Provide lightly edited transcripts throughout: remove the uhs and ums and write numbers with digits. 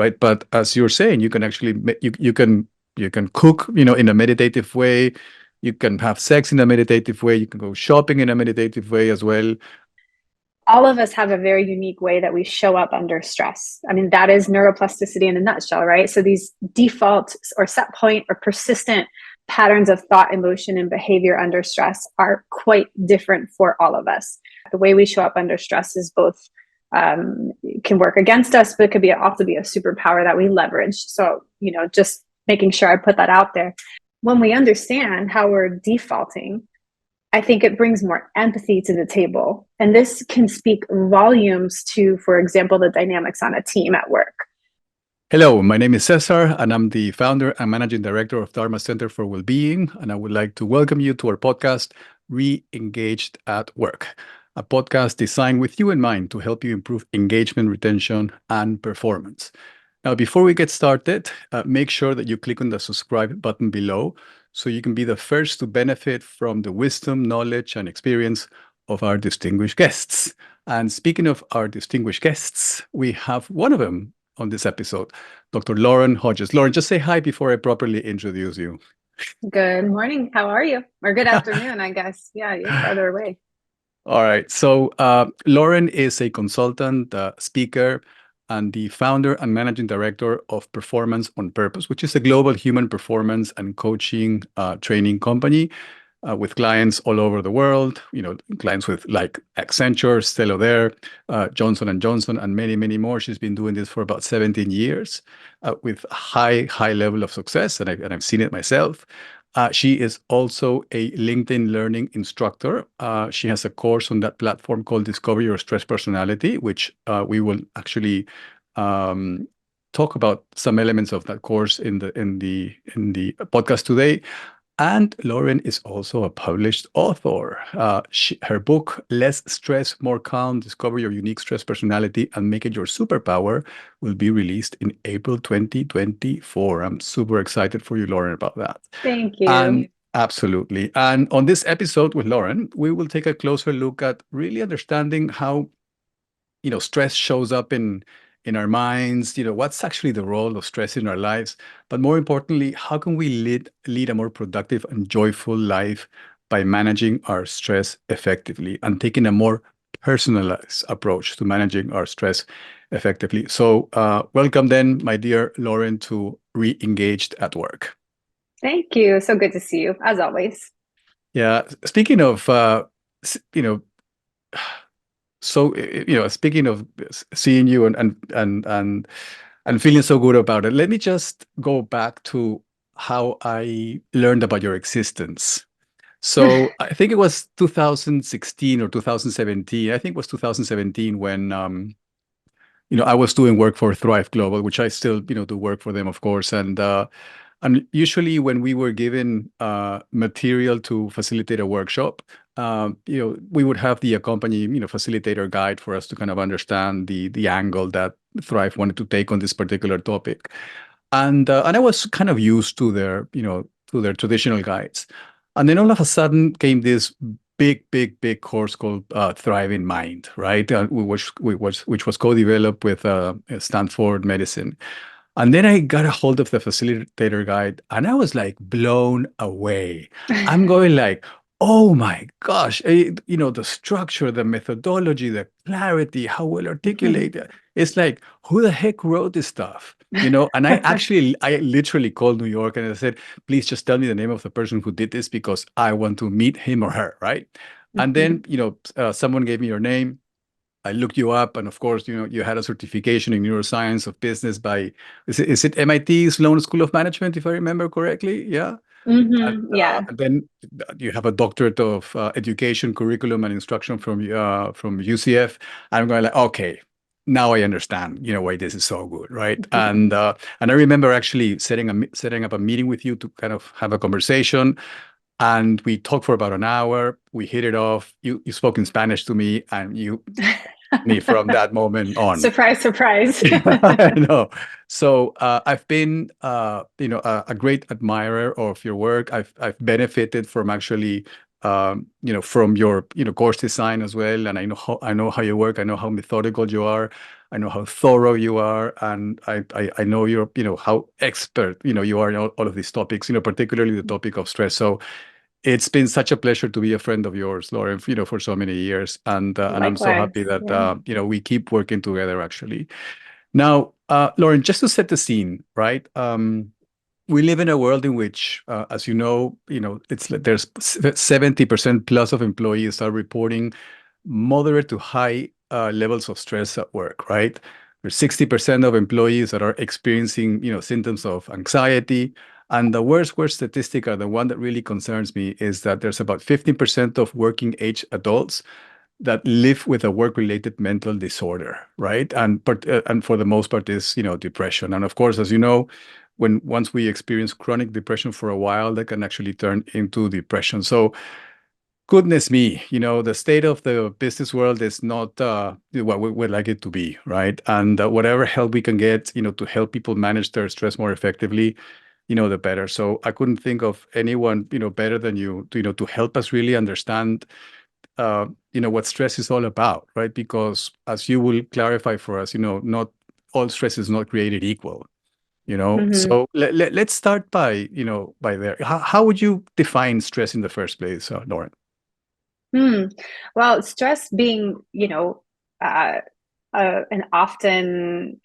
right? But as you're saying, you can actually you can cook, in a meditative way. You can have sex in a meditative way. You can go shopping in a meditative way as well. All of us have a very unique way that we show up under stress. I mean, that is neuroplasticity in a nutshell, right? So these default or set point or persistent patterns of thought, emotion, and behavior under stress are quite different for all of us. The way we show up under stress is both can work against us, but it could also be a superpower that we leverage. So, just making sure I put that out there. When we understand how we're defaulting, I think it brings more empathy to the table. And this can speak volumes to, for example, the dynamics on a team at work. Hello, my name is Cesar, and I'm the founder and managing director of Dharma Center for Wellbeing. And I would like to welcome you to our podcast, Re-Engaged at Work, a podcast designed with you in mind to help you improve engagement, retention, and performance. Now, before we get started, make sure that you click on the subscribe button below so you can be the first to benefit from the wisdom, knowledge, and experience of our distinguished guests. And speaking of our distinguished guests, we have one of them on this episode, Dr. Lauren Hodges. Lauren, just say hi before I properly introduce you. Good morning. How are you? Or good afternoon, I guess. Yeah, you're farther away. All right. So Lauren is a consultant, speaker, and the founder and managing director of Performance on Purpose, which is a global human performance and coaching training company with clients all over the world. Clients with like Accenture, Stella There, Johnson & Johnson, and many, many more. She's been doing this for about 17 years with high level of success, and I've seen it myself. She is also a LinkedIn learning instructor. She has a course on that platform called Discover Your Stress Personality, which we will actually talk about some elements of that course in the podcast today. And Lauren is also a published author. Her book, Less Stress, More Calm, Discover Your Unique Stress Personality and Make It Your Superpower, will be released in April 2024. I'm super excited for you, Lauren, about that. Thank you. And absolutely. And on this episode with Lauren, we will take a closer look at really understanding how, stress shows up in our minds, what's actually the role of stress in our lives, but more importantly, how can we lead a more productive and joyful life by managing our stress effectively and taking a more personalized approach to managing our stress effectively. So welcome then, my dear Lauren, to Re-Engaged at Work. Thank you. So good to see you, as always. Yeah. Speaking of, So, speaking of seeing you and feeling so good about it, let me just go back to how I learned about your existence. So I think it was 2016 or 2017. I think it was 2017 when, I was doing work for Thrive Global, which I still, do work for them, of course. And usually when we were given material to facilitate a workshop, we would have the accompanying, facilitator guide for us to kind of understand the angle that Thrive wanted to take on this particular topic. And I was kind of used to their traditional guides. And then all of a sudden came this big course called Thrive in Mind, right? Which was co-developed with Stanford Medicine. And then I got a hold of the facilitator guide and I was like blown away. I'm going like, oh my gosh, the structure, the methodology, the clarity, how well articulated. It's like, who the heck wrote this stuff? And I literally called New York and I said, please just tell me the name of the person who did this because I want to meet him or her, right? And then, someone gave me your name. I looked you up, and of course, you had a certification in neuroscience of business by, is it MIT Sloan School of Management, if I remember correctly? Yeah. Yeah. And then you have a doctorate of education, curriculum, and instruction from UCF. I'm going like, okay, now I understand, why this is so good, right? And I remember actually setting up a meeting with you to kind of have a conversation. And we talked for about an hour. We hit it off. You spoke in Spanish to me, and you me from that moment on. Surprise. I know. So I've been, a great admirer of your work. I've benefited from actually, from your, course design as well. And I know how you work. I know how methodical you are. I know how thorough you are, and I know you're, how expert, you are in all of these topics, particularly the topic of stress. So it's been such a pleasure to be a friend of yours, Lauren, for so many years, and I'm so Likewise. happy that Yeah. we keep working together. Actually, now, Lauren, just to set the scene, right? We live in a world in which, as there's 70% plus of employees are reporting moderate to high levels of stress at work, right? There's 60% of employees that are experiencing, symptoms of anxiety. And the worst statistic, or the one that really concerns me, is that there's about 15% of working age adults that live with a work-related mental disorder, right? And for the most part is, depression. And of course, as you know, once we experience chronic depression for a while, that can actually turn into depression. So goodness me, the state of the business world is not what we would like it to be, right? And whatever help we can get, to help people manage their stress more effectively, the better. So I couldn't think of anyone, better than you, to help us really understand, what stress is all about, right? Because as you will clarify for us, not all stress is not created equal, Hmm. So let's start by, by there. How would you define stress in the first place, Lauren? Well, stress being, uh, an often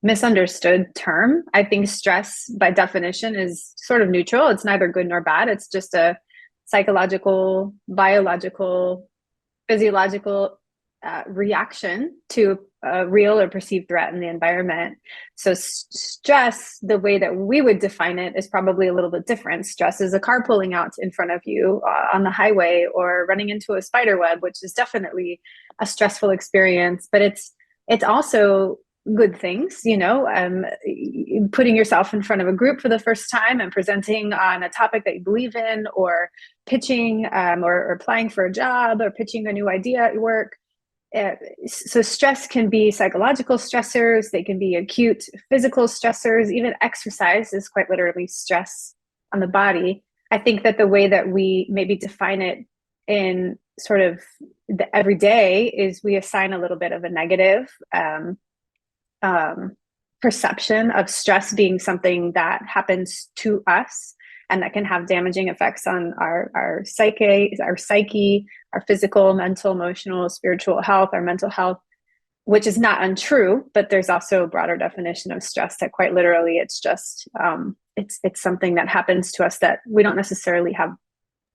misunderstood term. I think stress, by definition, is sort of neutral. It's neither good nor bad. It's just a psychological, biological, physiological reaction to a real or perceived threat in the environment. So stress, the way that we would define it, is probably a little bit different. Stress is a car pulling out in front of you on the highway, or running into a spider web, which is definitely a stressful experience. But it's also good things, putting yourself in front of a group for the first time and presenting on a topic that you believe in, or pitching, or applying for a job, or pitching a new idea at work. So stress can be psychological stressors, they can be acute physical stressors. Even exercise is quite literally stress on the body. I think that the way that we maybe define it in sort of the everyday is we assign a little bit of a negative perception of stress being something that happens to us and that can have damaging effects on our psyche, our physical, mental, emotional, spiritual health, our mental health, which is not untrue. But there's also a broader definition of stress that quite literally it's just it's something that happens to us that we don't necessarily have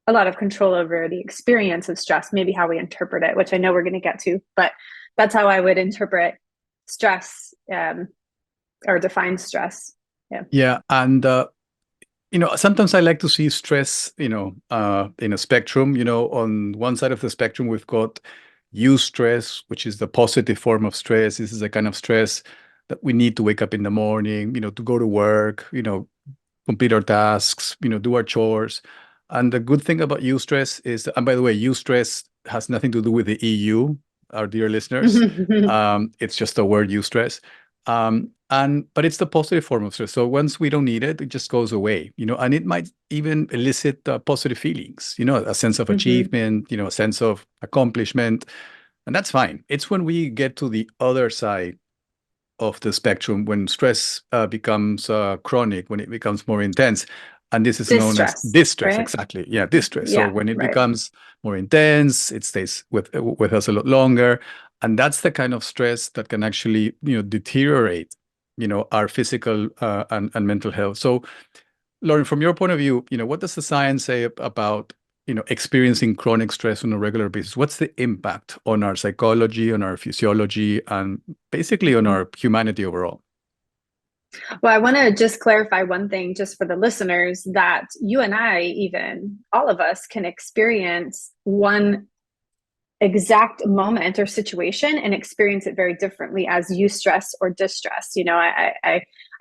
a lot of control over the experience of stress, maybe how we interpret it, which I know we're going to get to, but that's how I would interpret stress, or define stress. Yeah. Yeah, and sometimes I like to see stress, in a spectrum. On one side of the spectrum, we've got eustress, which is the positive form of stress. This is the kind of stress that we need to wake up in the morning, to go to work, complete our tasks, do our chores. And the good thing about eustress is, and by the way, eustress has nothing to do with the EU, our dear listeners. It's just a word, eustress. But it's the positive form of stress. So once we don't need it, it just goes away, and it might even elicit positive feelings, a sense of Mm-hmm. achievement, a sense of accomplishment, and that's fine. It's when we get to the other side of the spectrum, when stress becomes chronic, when it becomes more intense. And this is known as Distress, distress, right? exactly. Yeah, distress. So Yeah, when it right. becomes more intense, it stays with us a lot longer. And that's the kind of stress that can actually, deteriorate, our physical and mental health. So Lauren, from your point of view, what does the science say about, experiencing chronic stress on a regular basis? What's the impact on our psychology, on our physiology, and basically on Mhm. our humanity overall? Well, I want to just clarify one thing just for the listeners, that you and I, even all of us, can experience one exact moment or situation and experience it very differently as eustress or distress.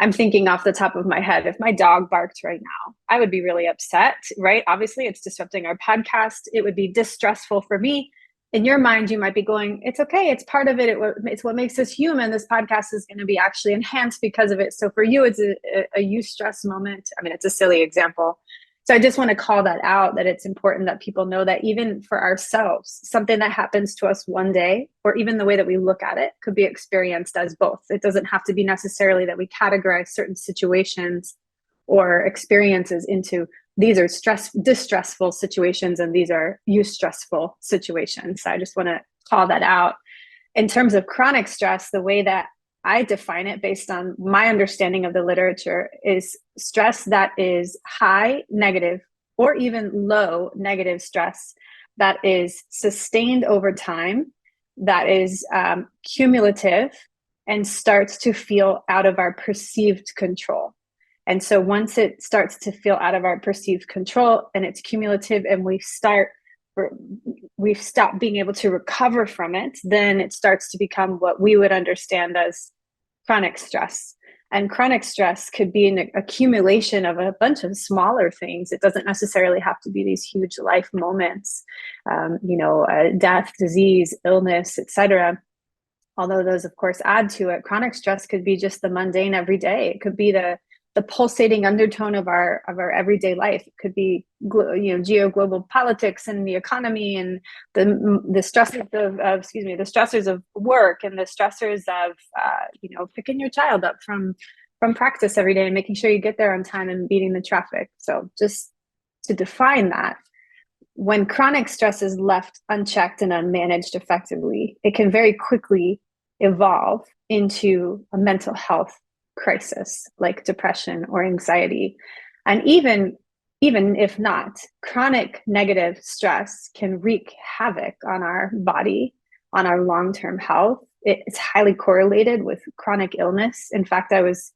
I'm thinking off the top of my head, if my dog barked right now, I would be really upset, right? Obviously, it's disrupting our podcast. It would be distressful for me. In your mind, you might be going, it's okay. It's part of it. It's what makes us human. This podcast is going to be actually enhanced because of it. So for you, it's a eustress moment. I mean, it's a silly example. So I just want to call that out, that it's important that people know that even for ourselves, something that happens to us one day, or even the way that we look at it, could be experienced as both. It doesn't have to be necessarily that we categorize certain situations or experiences into these are distressful situations and these are eustressful situations. So I just want to call that out. In terms of chronic stress, the way that I define it based on my understanding of the literature is stress that is high negative or even low negative stress that is sustained over time, that is cumulative, and starts to feel out of our perceived control. And so once it starts to feel out of our perceived control and it's cumulative and we've stopped being able to recover from it, then it starts to become what we would understand as chronic stress. And chronic stress could be an accumulation of a bunch of smaller things. It doesn't necessarily have to be these huge life moments, death, disease, illness, etc. Although those, of course, add to it. Chronic stress could be just the mundane everyday. It could be the pulsating undertone of our everyday life. It could be geo-global politics and the economy and the stressors the stressors of work and the stressors of picking your child up from practice every day and making sure you get there on time and beating the traffic. So just to define that, when chronic stress is left unchecked and unmanaged effectively, it can very quickly evolve into a mental health crisis like depression or anxiety. And even if not, chronic negative stress can wreak havoc on our body, on our long-term health. It's highly correlated with chronic illness. In fact, I was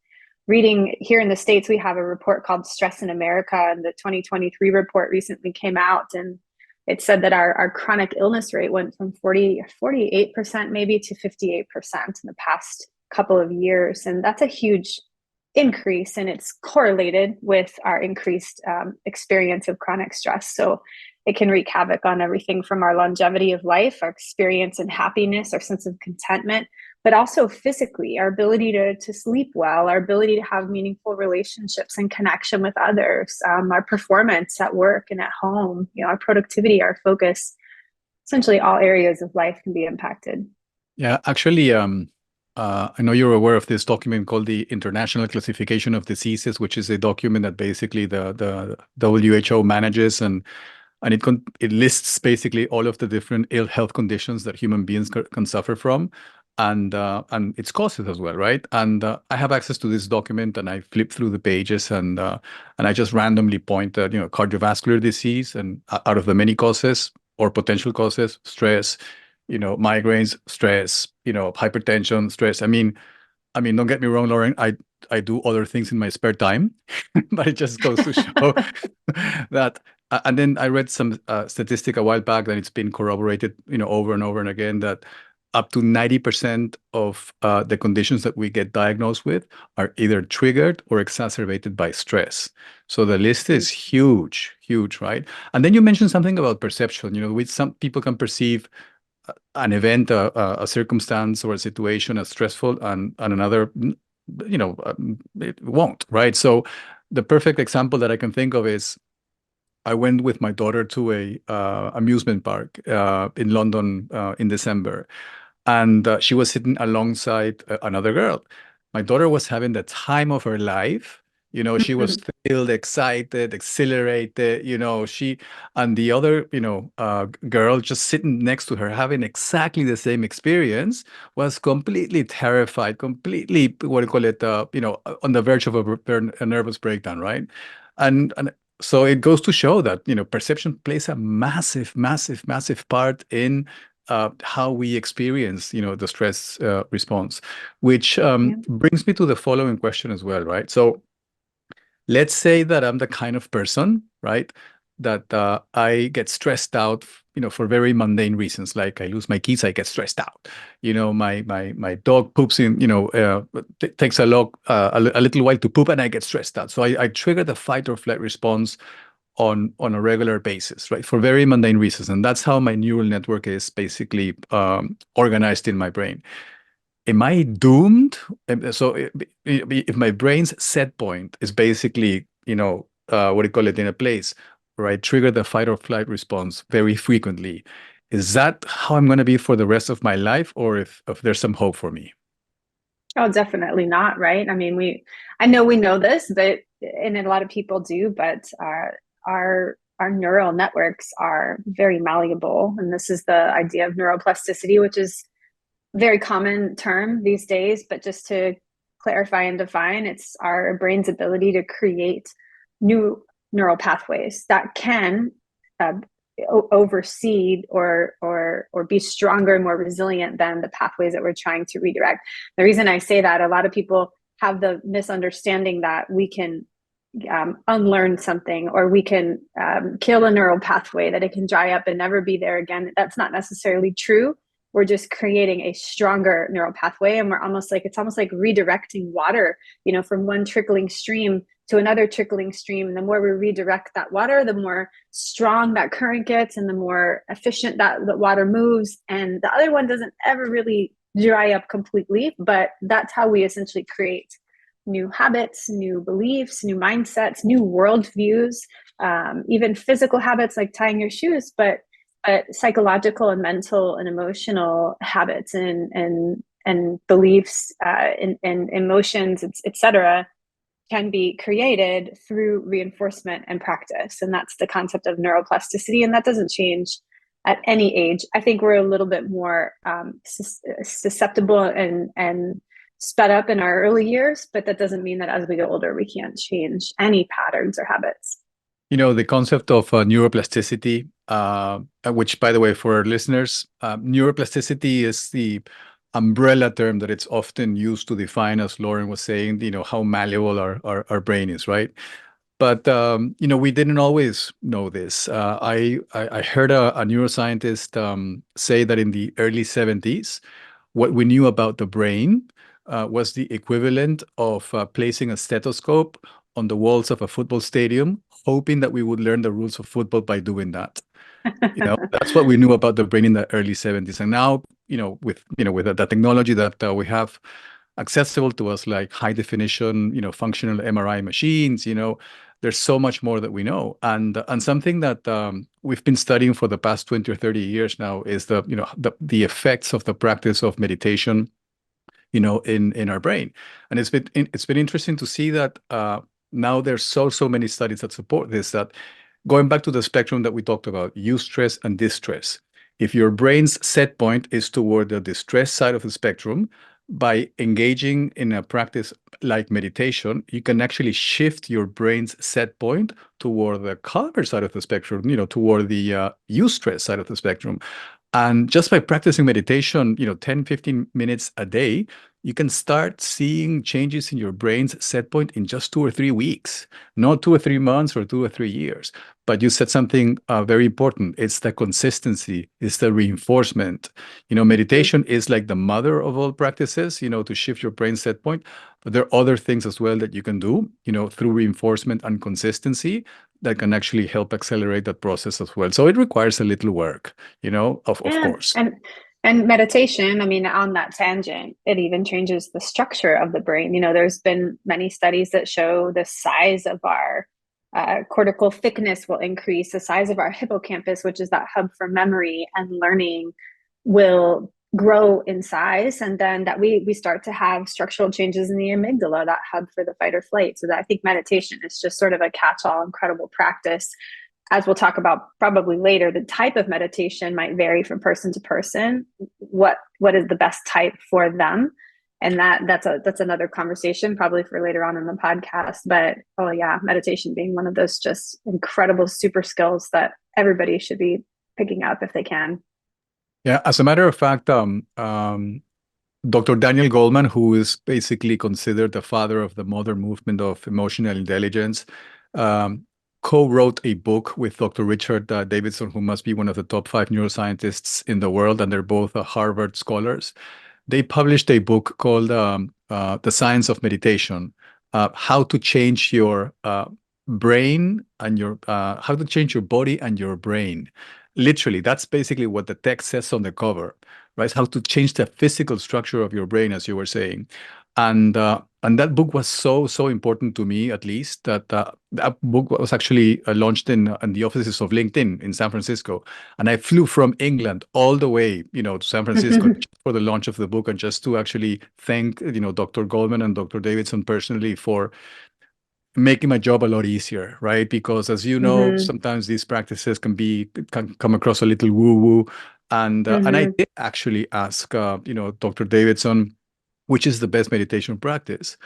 reading here in the States, we have a report called Stress in America, and the 2023 report recently came out, and it said that our chronic illness rate went from 48% maybe to 58% in the past couple of years. And that's a huge increase, and it's correlated with our increased experience of chronic stress. So it can wreak havoc on everything from our longevity of life, our experience and happiness, our sense of contentment, but also physically, our ability to sleep well, our ability to have meaningful relationships and connection with others, our performance at work and at home, our productivity, our focus. Essentially all areas of life can be impacted. Yeah, actually, I know you're aware of this document called the International Classification of Diseases, which is a document that basically the WHO manages, and it lists basically all of the different ill health conditions that human beings can suffer from, and its causes as well, right? And I have access to this document, and I flip through the pages, and I just randomly point at cardiovascular disease, and out of the many causes or potential causes, stress, migraines, stress, hypertension, stress. I mean, don't get me wrong, Lauren. I do other things in my spare time, but it just goes to show that. And then I read some statistic a while back that it's been corroborated, over and over and again, that up to 90% of the conditions that we get diagnosed with are either triggered or exacerbated by stress. So the list is huge, huge, right? And then you mentioned something about perception. With some people can perceive an event, a circumstance or a situation as stressful, and another, it won't, right? So the perfect example that I can think of is I went with my daughter to a amusement park in London in December, and she was sitting alongside another girl. My daughter was having the time of her life. She was thrilled, excited, exhilarated. And the other, girl just sitting next to her, having exactly the same experience, was completely terrified, completely, what do you call it, on the verge of a nervous breakdown, right? And so it goes to show that, perception plays a massive, massive, massive part in how we experience, the stress response, which brings me to the following question as well, right? So let's say that I'm the kind of person, right, that I get stressed out, for very mundane reasons, like I lose my keys, I get stressed out. My dog poops in, takes a little while to poop, and I get stressed out. So I trigger the fight or flight response on a regular basis, right, for very mundane reasons, and that's how my neural network is basically organized in my brain. Am I doomed? So if my brain's set point is basically, what do you call it, in a place where I trigger the fight or flight response very frequently, is that how I'm going to be for the rest of my life, or if there's some hope for me? Oh, definitely not, right? I mean, I know we know this, but and a lot of people do, but our neural networks are very malleable, and this is the idea of neuroplasticity, which is a very common term these days. But just to clarify and define, it's our brain's ability to create new neural pathways that can uh, oversee or be stronger and more resilient than the pathways that we're trying to redirect. The reason I say that, a lot of people have the misunderstanding that we can unlearn something, or we can kill a neural pathway, that it can dry up and never be there again. That's not necessarily true. We're just creating a stronger neural pathway, and it's almost like redirecting water, from one trickling stream to another trickling stream. And the more we redirect that water, the more strong that current gets, and the more efficient that the water moves. And the other one doesn't ever really dry up completely, but that's how we essentially create new habits, new beliefs, new mindsets, new worldviews, even physical habits like tying your shoes, but psychological and mental and emotional habits and beliefs and emotions, etc., can be created through reinforcement and practice. And that's the concept of neuroplasticity. And that doesn't change at any age. I think we're a little bit more susceptible and sped up in our early years, but that doesn't mean that as we get older, we can't change any patterns or habits. The concept of neuroplasticity, which, by the way, for our listeners, neuroplasticity is the umbrella term that it's often used to define, as Lauren was saying, how malleable our brain is, right? But we didn't always know this. I heard a neuroscientist say that in the early 70s, what we knew about the brain was the equivalent of placing a stethoscope on the walls of a football stadium, hoping that we would learn the rules of football by doing that. That's what we knew about the brain in the early 70s. And now, with the technology that we have accessible to us, like high definition, functional MRI machines, there's so much more that we know. And something that we've been studying for the past 20 or 30 years now is the effects of the practice of meditation, in our brain. And it's been interesting to see that now there's so many studies that support this, that going back to the spectrum that we talked about, eustress and distress, if your brain's set point is toward the distress side of the spectrum, by engaging in a practice like meditation, you can actually shift your brain's set point toward the calmer side of the spectrum, toward the eustress side of the spectrum. And just by practicing meditation, 10, 15 minutes a day, you can start seeing changes in your brain's set point in just 2 or 3 weeks, not 2 or 3 months or 2 or 3 years. But you said something very important. It's the consistency, it's the reinforcement. Meditation is like the mother of all practices, to shift your brain set point. But there are other things as well that you can do, through reinforcement and consistency, that can actually help accelerate that process as well. So it requires a little work, of Yeah, course. and meditation, I mean, on that tangent, it even changes the structure of the brain. There's been many studies that show the size of our cortical thickness will increase, the size of our hippocampus, which is that hub for memory and learning, will grow in size, and then that we start to have structural changes in the amygdala, that hub for the fight or flight. So that I think meditation is just sort of a catch-all incredible practice. As we'll talk about probably later, the type of meditation might vary from person to person. What is the best type for them? And that's another conversation probably for later on in the podcast. But oh yeah, meditation being one of those just incredible super skills that everybody should be picking up if they can. Yeah, as a matter of fact, Dr. Daniel Goleman, who is basically considered the father of the modern movement of emotional intelligence, um, co-wrote a book with Dr. Richard Davidson, who must be one of the top 5 neuroscientists in the world, and they're both Harvard scholars. They published a book called The Science of Meditation, how to change your brain and how to change your body and your brain. Literally, that's basically what the text says on the cover, right? How to change the physical structure of your brain, as you were saying. And that book was so important to me, at least, that that book was actually launched in the offices of LinkedIn in San Francisco. And I flew from England all the way, to San Francisco for the launch of the book, and just to actually thank, Dr. Goldman and Dr. Davidson personally for making my job a lot easier, right? Because as you know, sometimes these practices can come across a little woo-woo. And I did actually ask, Dr. Davidson, which is the best meditation practice.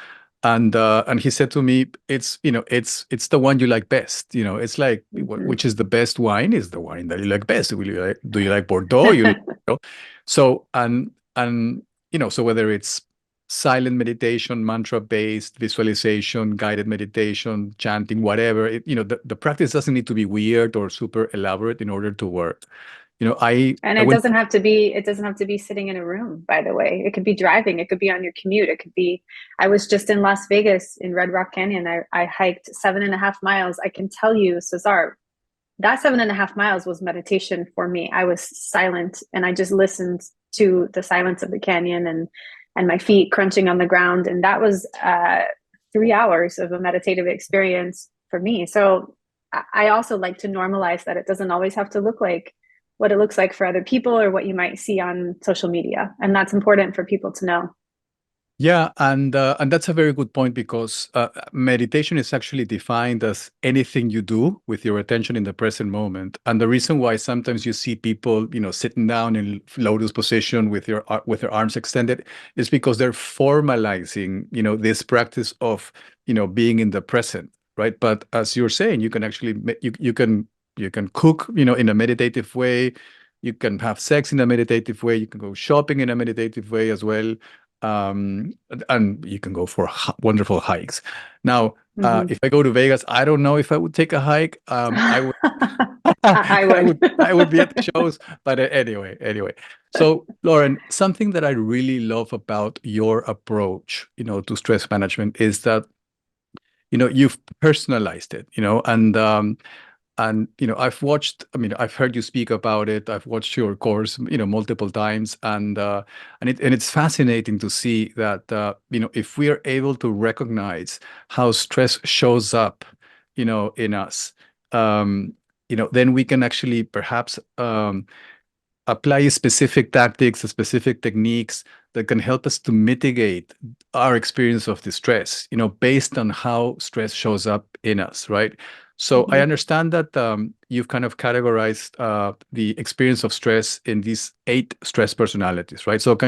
And he said to me, it's the one you like best. It's like, which is the best wine is the wine that you like best. Do you like Bordeaux? So, so whether it's silent meditation, mantra-based visualization, guided meditation, chanting, whatever, the practice doesn't need to be weird or super elaborate in order to work. And it doesn't have to be sitting in a room, by the way. It could be driving, it could be on your commute, it could be, I was just in Las Vegas in Red Rock Canyon. I hiked 7.5 miles. I can tell you, Cesar, that 7.5 miles was meditation for me. I was silent and I just listened to the silence of the canyon and my feet crunching on the ground. And that was 3 hours of a meditative experience for me. So I also like to normalize that it doesn't always have to look like what it looks like for other people or what you might see on social media. And that's important for people to know. Yeah, and that's a very good point, because meditation is actually defined as anything you do with your attention in the present moment. And the reason why sometimes you see people, sitting down in lotus position with their arms extended is because they're formalizing, this practice of, being in the present, right? But as you're saying, you can actually you can cook, in a meditative way. You can have sex in a meditative way. You can go shopping in a meditative way as well. And you can go for wonderful hikes. Now, if I go to Vegas, I don't know if I would take a hike. I would, I would. I would be at the shows. But anyway. So, Lauren, something that I really love about your approach, to stress management is that, you've personalized it, and I've heard you speak about it. I've watched your course, multiple times, and it's fascinating to see that, if we are able to recognize how stress shows up, in us, then we can actually perhaps apply specific tactics, specific techniques that can help us to mitigate our experience of distress, based on how stress shows up in us, right? So I understand that you've kind of categorized the experience of stress in these 8 stress personalities, right? So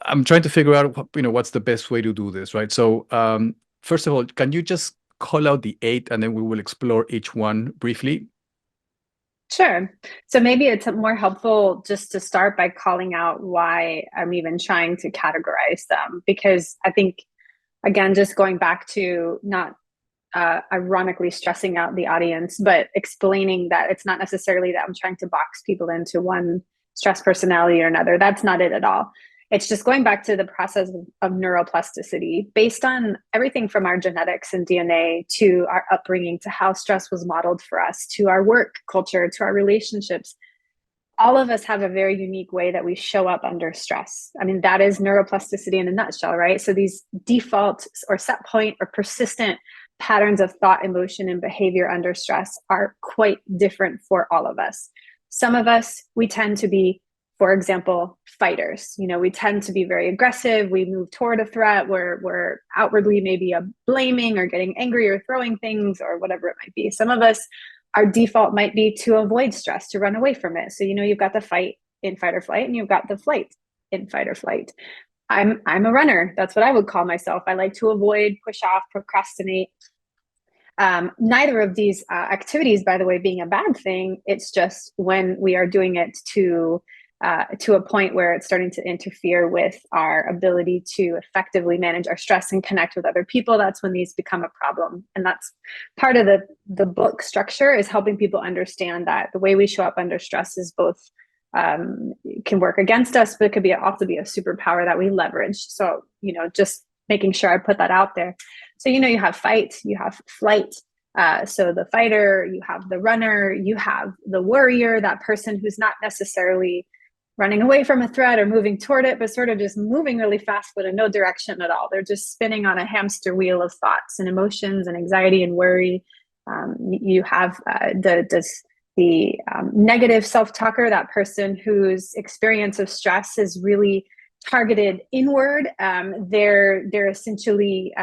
I'm trying to figure out, what's the best way to do this, right? So first of all, can you just call out the 8, and then we will explore each one briefly? Sure. So maybe it's more helpful just to start by calling out why I'm even trying to categorize them, because I think, again, just going back to not ironically stressing out the audience, but explaining that it's not necessarily that I'm trying to box people into one stress personality or another. That's not it at all. It's just going back to the process of neuroplasticity based on everything from our genetics and DNA to our upbringing, to how stress was modeled for us, to our work culture, to our relationships. All of us have a very unique way that we show up under stress. I mean, that is neuroplasticity in a nutshell, right? So these default or set point or persistent patterns of thought, emotion, and behavior under stress are quite different for all of us. Some of us, we tend to be, for example, fighters. We tend to be very aggressive. We move toward a threat. We're outwardly maybe blaming or getting angry or throwing things or whatever it might be. Some of us, our default might be to avoid stress, to run away from it. So, you've got the fight in fight or flight, and you've got the flight in fight or flight. I'm a runner. That's what I would call myself. I like to avoid, push off, procrastinate. Neither of these activities, by the way, being a bad thing. It's just when we are doing it to a point where it's starting to interfere with our ability to effectively manage our stress and connect with other people, that's when these become a problem. And that's part of the book structure, is helping people understand that the way we show up under stress is both can work against us, but it could also be a superpower that we leverage. So, just making sure I put that out there. So, you have fight, you have flight. So the fighter, you have the runner, you have the worrier, that person who's not necessarily running away from a threat or moving toward it, but sort of just moving really fast, but in no direction at all. They're just spinning on a hamster wheel of thoughts and emotions and anxiety and worry. You have the negative self-talker, that person whose experience of stress is really targeted inward. They're essentially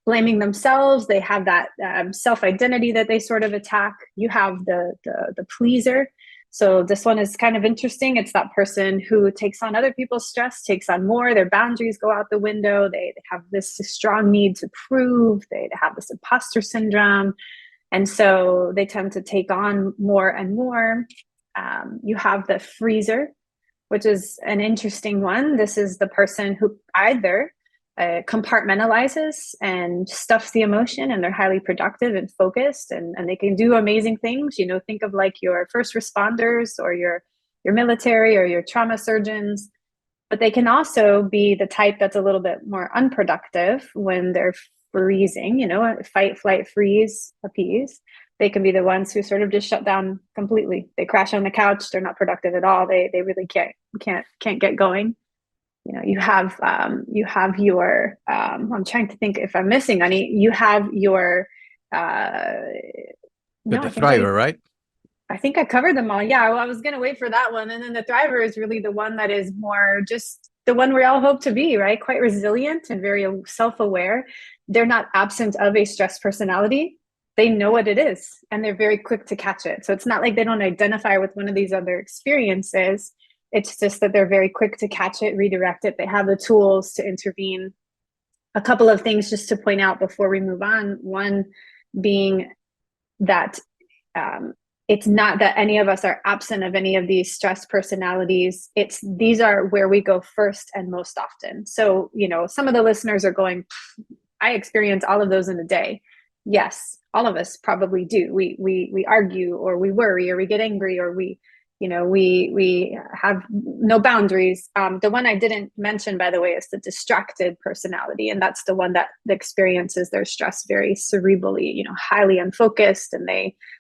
blaming themselves. They have that self-identity that they sort of attack. You have the pleaser. So this one is kind of interesting. It's that person who takes on other people's stress, takes on more. Their boundaries go out the window. They have this strong need to prove. They have this imposter syndrome. And so they tend to take on more and more. You have the freezer, which is an interesting one. This is the person who either compartmentalizes and stuffs the emotion, and they're highly productive and focused, and they can do amazing things. Think of like your first responders or your military or your trauma surgeons. But they can also be the type that's a little bit more unproductive when they're freezing, fight, flight, freeze, appease. They can be the ones who sort of just shut down completely. They crash on the couch. They're not productive at all. They really can't get going. You have your I'm trying to think if I'm missing any. You have your the thriver, right? I think I covered them all. Yeah, well, I was gonna wait for that one. And then the thriver is really the one that is more just the one we all hope to be, right? Quite resilient and very self-aware. They're not absent of a stress personality. They know what it is, and they're very quick to catch it. So it's not like they don't identify with one of these other experiences. It's just that they're very quick to catch it, redirect it. They have the tools to intervene. A couple of things just to point out before we move on. One being that it's not that any of us are absent of any of these stress personalities. These are where we go first and most often. So, some of the listeners are going, I experience all of those in a day. Yes, all of us probably do. We argue, or we worry, or we get angry, or we have no boundaries. The one I didn't mention, by the way, is the distracted personality. And that's the one that experiences their stress very cerebrally, highly unfocused, and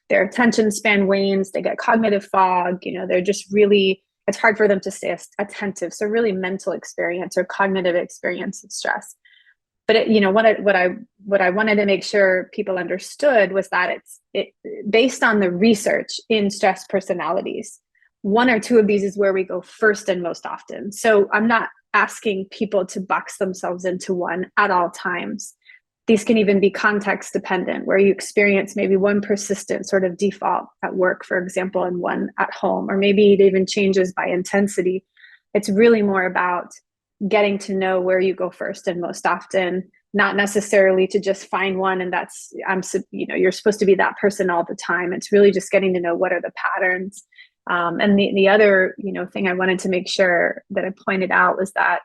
their attention span wanes. They get cognitive fog. They're just really, it's hard for them to stay attentive. So really mental experience or cognitive experience of stress. But what I wanted to make sure people understood was that it's based on the research in stress personalities. One or two of these is where we go first and most often. So I'm not asking people to box themselves into one at all times. These can even be context dependent, where you experience maybe one persistent sort of default at work, for example, and one at home, or maybe it even changes by intensity. It's really more about getting to know where you go first and most often, not necessarily to just find one and you're supposed to be that person all the time. It's really just getting to know what are the patterns. And the other thing I wanted to make sure that I pointed out was that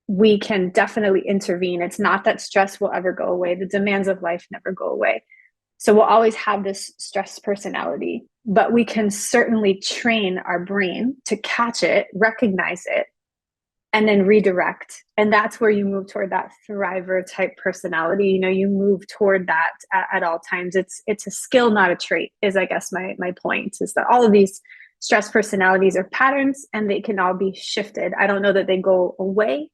we can definitely intervene. It's not that stress will ever go away. The demands of life never go away. So we'll always have this stress personality, but we can certainly train our brain to catch it, recognize it, and then redirect. And that's where you move toward that thriver type personality. You move toward that at all times. It's a skill, not a trait, is I guess my point, is that all of these stress personalities are patterns, and they can all be shifted. I don't know that they go away,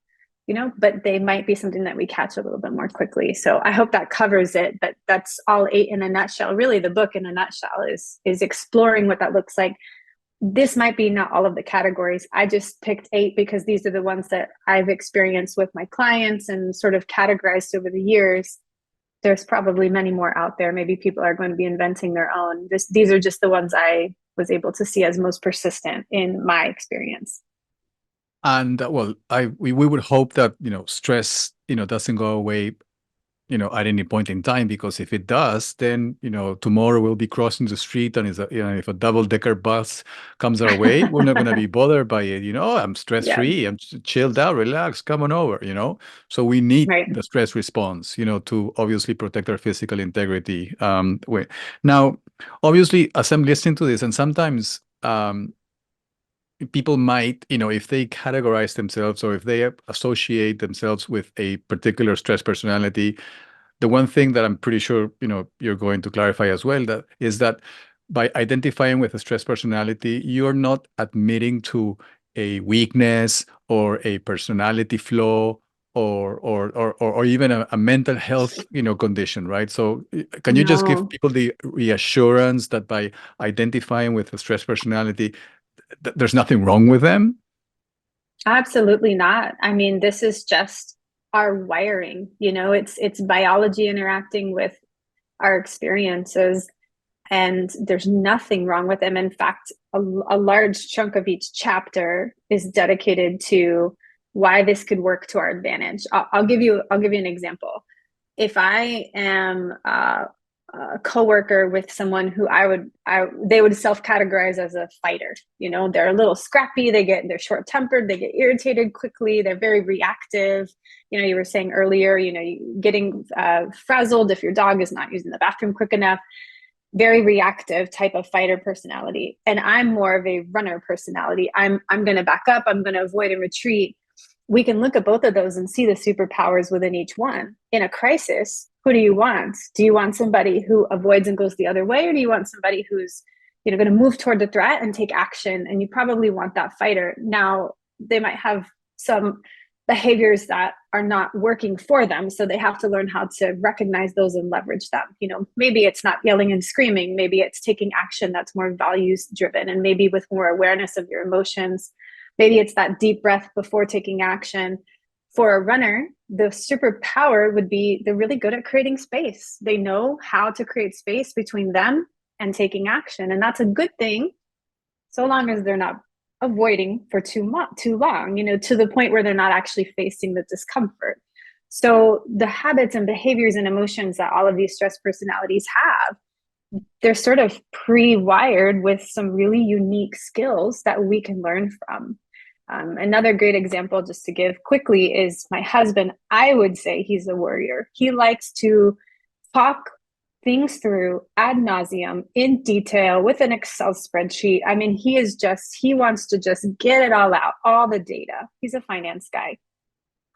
but they might be something that we catch a little bit more quickly. So I hope that covers it. But that's all 8 in a nutshell. Really, the book in a nutshell is exploring what that looks like. This might be not all of the categories. I just picked 8 because these are the ones that I've experienced with my clients and sort of categorized over the years. There's probably many more out there. Maybe people are going to be inventing their own. These are just the ones I was able to see as most persistent in my experience. And we would hope that stress doesn't go away at any point in time, because if it does, then tomorrow we'll be crossing the street, and if a double-decker bus comes our way, we're not going to be bothered by it. I'm stress-free, I'm chilled out, relaxed, come on over. So we need the stress response to obviously protect our physical integrity. Now, obviously, as I'm listening to this, and sometimes people might, if they categorize themselves or if they associate themselves with a particular stress personality, the one thing that I'm pretty sure, you're going to clarify as well, that is that by identifying with a stress personality, you're not admitting to a weakness or a personality flaw or even a mental health, condition, right? So can you just give No, people the reassurance that by identifying with a stress personality, there's nothing wrong with them? absolutely not. I mean, this is just our wiring, it's biology interacting with our experiences, and there's nothing wrong with them. In fact, a large chunk of each chapter is dedicated to why this could work to our advantage. I'll give you an example. If I am a coworker with someone who they would self-categorize as a fighter. They're a little scrappy, they're short-tempered, they get irritated quickly, they're very reactive. You were saying earlier, getting frazzled if your dog is not using the bathroom quick enough. Very reactive type of fighter personality. And I'm more of a runner personality. I'm going to back up, I'm going to avoid and retreat. We can look at both of those and see the superpowers within each one. In a crisis, who do you want? Do you want somebody who avoids and goes the other way, or do you want somebody who's going to move toward the threat and take action? And you probably want that fighter. Now, they might have some behaviors that are not working for them, so they have to learn how to recognize those and leverage them. Maybe it's not yelling and screaming, maybe it's taking action that's more values driven, and maybe with more awareness of your emotions. Maybe it's that deep breath before taking action. For a runner, the superpower would be they're really good at creating space. They know how to create space between them and taking action. And that's a good thing, so long as they're not avoiding for too long, to the point where they're not actually facing the discomfort. So the habits and behaviors and emotions that all of these stress personalities have, they're sort of pre-wired with some really unique skills that we can learn from. Another great example, just to give quickly, is my husband. I would say he's a worrier. He likes to talk things through ad nauseum in detail with an Excel spreadsheet. I mean, he wants to just get it all out, all the data. He's a finance guy.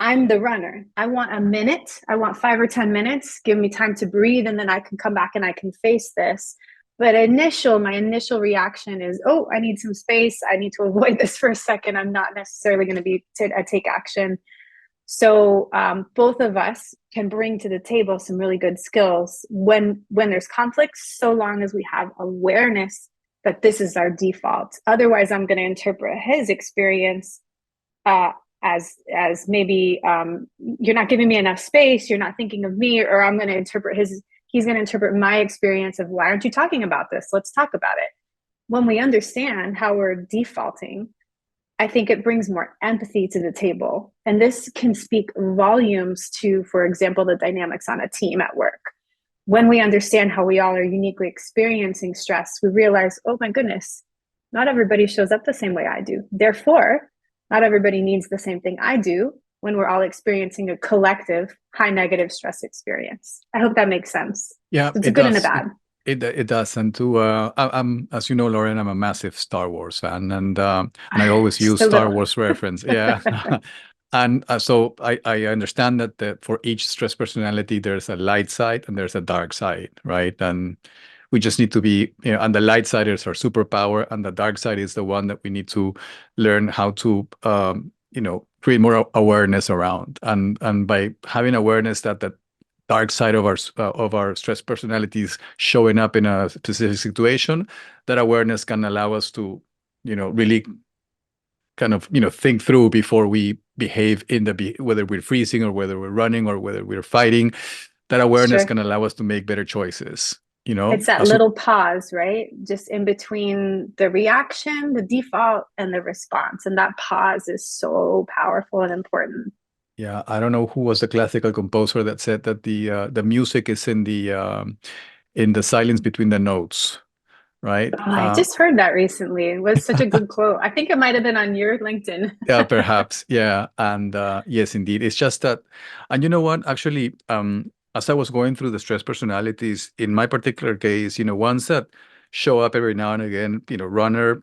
I'm the runner. I want a minute. I want 5 or 10 minutes. Give me time to breathe, and then I can come back and I can face this. But my initial reaction is, oh, I need some space. I need to avoid this for a second. I'm not necessarily going to take action. So both of us can bring to the table some really good skills when there's conflict, so long as we have awareness that this is our default. Otherwise, I'm going to interpret his experience as maybe you're not giving me enough space, you're not thinking of me, or I'm going to interpret he's going to interpret my experience of, why aren't you talking about this? Let's talk about it. When we understand how we're defaulting, I think it brings more empathy to the table. And this can speak volumes to, for example, the dynamics on a team at work. When we understand how we all are uniquely experiencing stress, we realize, oh my goodness, not everybody shows up the same way I do. Therefore, not everybody needs the same thing I do when we're all experiencing a collective high negative stress experience. I hope that makes sense. Yeah, It's a it good and a does. bad. It does. And I'm, as you know, Lauren, I'm a massive Star Wars fan, and I always Just use a Star little. Wars reference. Yeah. And so I understand that for each stress personality, there's a light side and there's a dark side, right? And we just need to be, and the light side is our superpower, and the dark side is the one that we need to learn how to, create more awareness around. And by having awareness that dark side of our stress personalities showing up in a specific situation, that awareness can allow us to, really kind of, think through before we behave whether we're freezing or whether we're running or whether we're fighting. That awareness Sure. can allow us to make better choices. It's that little pause, right? Just in between the reaction, the default, and the response. And that pause is so powerful and important. Yeah, I don't know who was the classical composer that said that the music is in the silence between the notes, right? Oh, I just heard that recently. It was such a good quote. I think it might have been on your LinkedIn. Yeah, perhaps. Yeah. And yes, indeed. It's just that, and you know what? Actually, as I was going through the stress personalities, in my particular case, ones that show up every now and again, runner,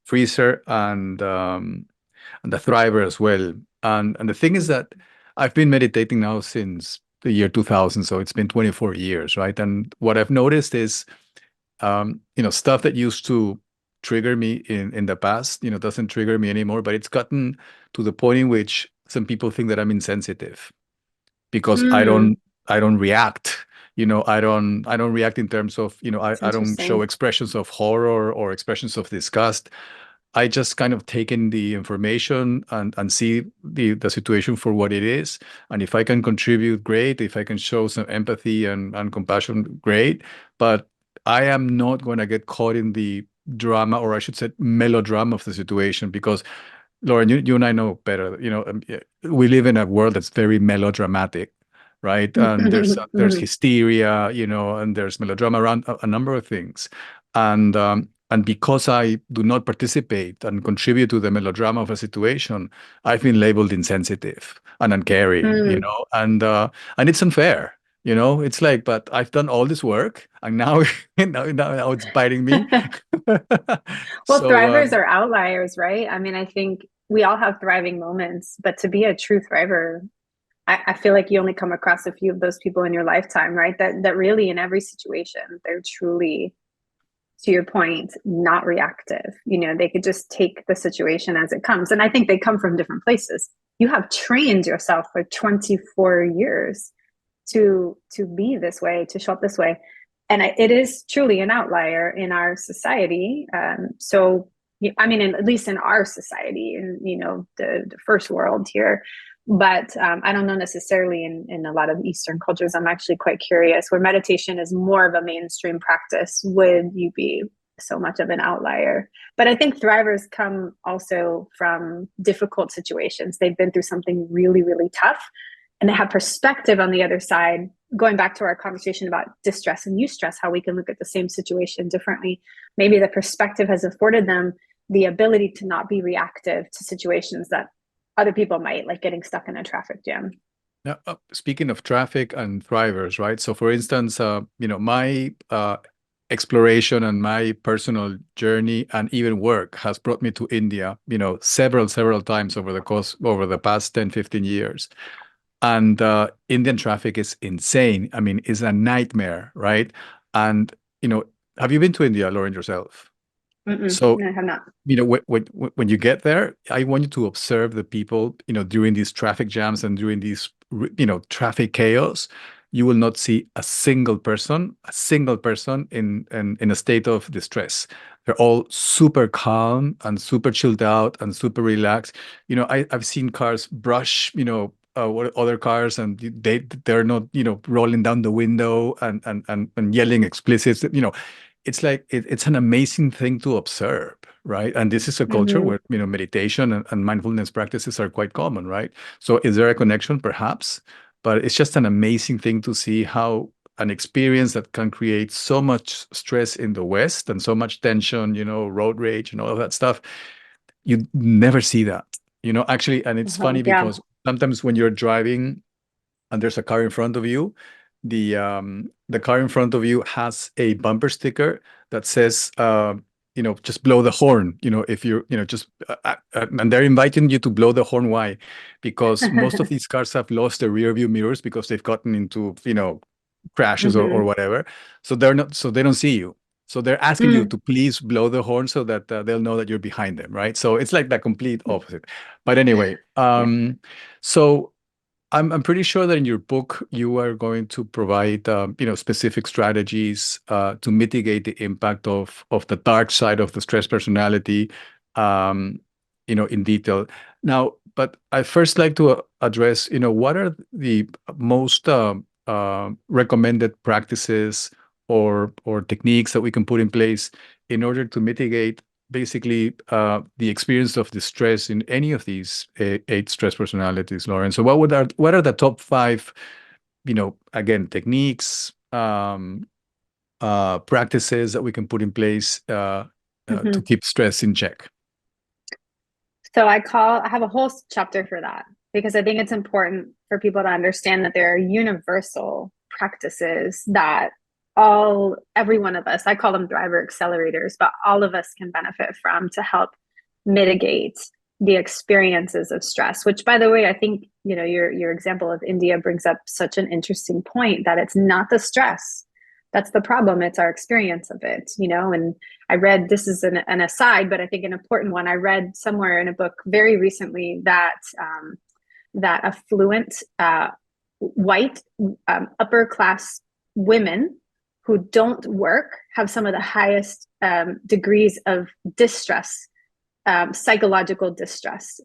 freezer, and the thriver as well. And the thing is that I've been meditating now since the year 2000, so it's been 24 years, right? And what I've noticed is Stuff that used to trigger me in the past, doesn't trigger me anymore, but it's gotten to the point in which some people think that I'm insensitive because Mm, I don't react. I don't react in terms of, it's I don't show interesting. expressions of horror or expressions of disgust. I just kind of take in the information and see the situation for what it is. And if I can contribute, great. If I can show some empathy and compassion, great. But I am not going to get caught in the drama, or I should say melodrama of the situation, because Lauren, you and I know better. Yeah, we live in a world that's very melodramatic, right? And there's Mhm. hysteria, and there's melodrama around a number of things. And because I do not participate and contribute to the melodrama of a situation, I've been labeled insensitive and uncaring, Mm. and it's unfair. It's like, but I've done all this work, and now now it's biting me. Well, So thrivers are outliers, right? I mean, I think we all have thriving moments, but to be a true thriver, I feel like you only come across a few of those people in your lifetime, right? That really in every situation, they're truly, to your point, not reactive. They could just take the situation as it comes. And I think they come from different places. You have trained yourself for 24 years to be this way, to show up this way. And it is truly an outlier in our society. So, I mean, at least in our society, in the first world here. But I don't know necessarily in a lot of Eastern cultures. I'm actually quite curious. Where meditation is more of a mainstream practice, would you be so much of an outlier? But I think thrivers come also from difficult situations. They've been through something really, really tough, and they have perspective on the other side. Going back to our conversation about distress and eustress, how we can look at the same situation differently. Maybe the perspective has afforded them the ability to not be reactive to situations that other people might, like getting stuck in a traffic jam. Now, speaking of traffic and thrivers, right? So, for instance, my exploration and my personal journey and even work has brought me to India, several times over the past 10, 15 years. And Indian traffic is insane. I mean, it's a nightmare, right? And, you know, have you been to India, Lauren, yourself? So, No, I have not. when you get there, I want you to observe the people, during these traffic jams and during these, traffic chaos. You will not see a single person in a state of distress. They're all super calm and super chilled out and super relaxed. I've seen cars brush, what other cars, and they're not, rolling down the window and yelling explicits. It's like it's an amazing thing to observe, right? And this is a culture Mm-hmm. where meditation and mindfulness practices are quite common, right? So is there a connection? Perhaps, but it's just an amazing thing to see how an experience that can create so much stress in the West and so much tension, road rage and all of that stuff, you never see that, actually. And it's funny Yeah. because sometimes when you're driving and there's a car in front of you, the car in front of you has a bumper sticker that says, just blow the horn. If you're, just and they're inviting you to blow the horn. Why? Because most of these cars have lost their rear view mirrors because they've gotten into, crashes or Mm-hmm. whatever. So they don't see you. So they're asking you to please blow the horn so that they'll know that you're behind them, right? So it's like the complete opposite. But anyway, Yeah. so I'm pretty sure that in your book you are going to provide specific strategies to mitigate the impact of the dark side of the stress personality, um, in detail. Now, but I first like to address, what are the most recommended practices or techniques that we can put in place in order to mitigate basically the experience of distress in any of these eight stress personalities, Lauren. So what are the top five, again, techniques, practices that we can put in place to Mm-hmm. keep stress in check? So I have a whole chapter for that, because I think it's important for people to understand that there are universal practices that every one of us, I call them driver accelerators, but all of us can benefit from to help mitigate the experiences of stress. Which, by the way, I think your example of India brings up such an interesting point, that it's not the stress That's the problem. It's our experience of it, you know. And I read, this is an aside, but I think an important one. I read somewhere in a book very recently that that affluent white upper class women who don't work have some of the highest degrees of distress, psychological distress.